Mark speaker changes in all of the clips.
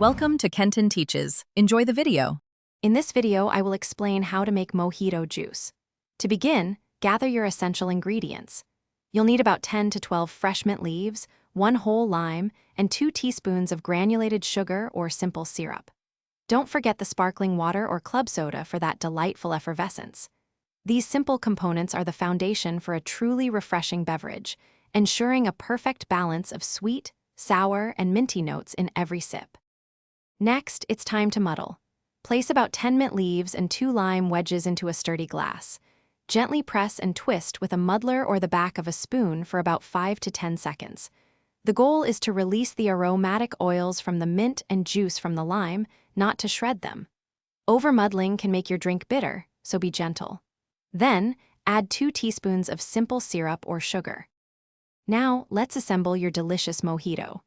Speaker 1: Welcome to Kenton Teaches. Enjoy the video.
Speaker 2: In this video, I will explain how to make mojito juice. To begin, gather your essential ingredients. You'll need about 10 to 12 fresh mint leaves, 1 whole lime, and 2 teaspoons of granulated sugar or simple syrup. Don't forget the sparkling water or club soda for that delightful effervescence. These simple components are the foundation for a truly refreshing beverage, ensuring a perfect balance of sweet, sour, and minty notes in every sip. Next, it's time to muddle. Place about 10 mint leaves and 2 lime wedges into a sturdy glass. Gently press and twist with a muddler or the back of a spoon for about 5 to 10 seconds. The goal is to release the aromatic oils from the mint and juice from the lime, not to shred them. Over-muddling can make your drink bitter, so be gentle. Then, add 2 teaspoons of simple syrup or sugar. Now, let's assemble your delicious mojito.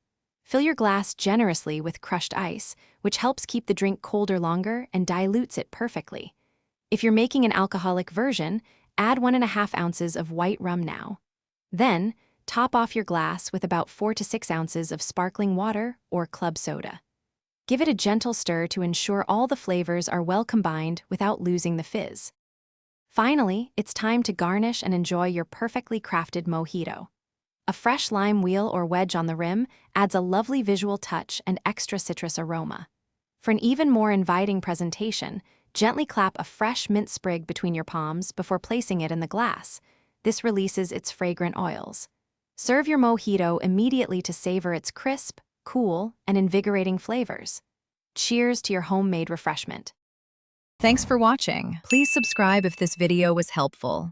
Speaker 2: Fill your glass generously with crushed ice, which helps keep the drink colder longer and dilutes it perfectly. If you're making an alcoholic version, add 1.5 ounces of white rum now. Then, top off your glass with about 4 to 6 ounces of sparkling water or club soda. Give it a gentle stir to ensure all the flavors are well combined without losing the fizz. Finally, it's time to garnish and enjoy your perfectly crafted mojito. A fresh lime wheel or wedge on the rim adds a lovely visual touch and extra citrus aroma. For an even more inviting presentation, gently clap a fresh mint sprig between your palms before placing it in the glass. This releases its fragrant oils. Serve your mojito immediately to savor its crisp, cool, and invigorating flavors. Cheers to your homemade refreshment.
Speaker 1: Thanks for watching. Please subscribe if this video was helpful.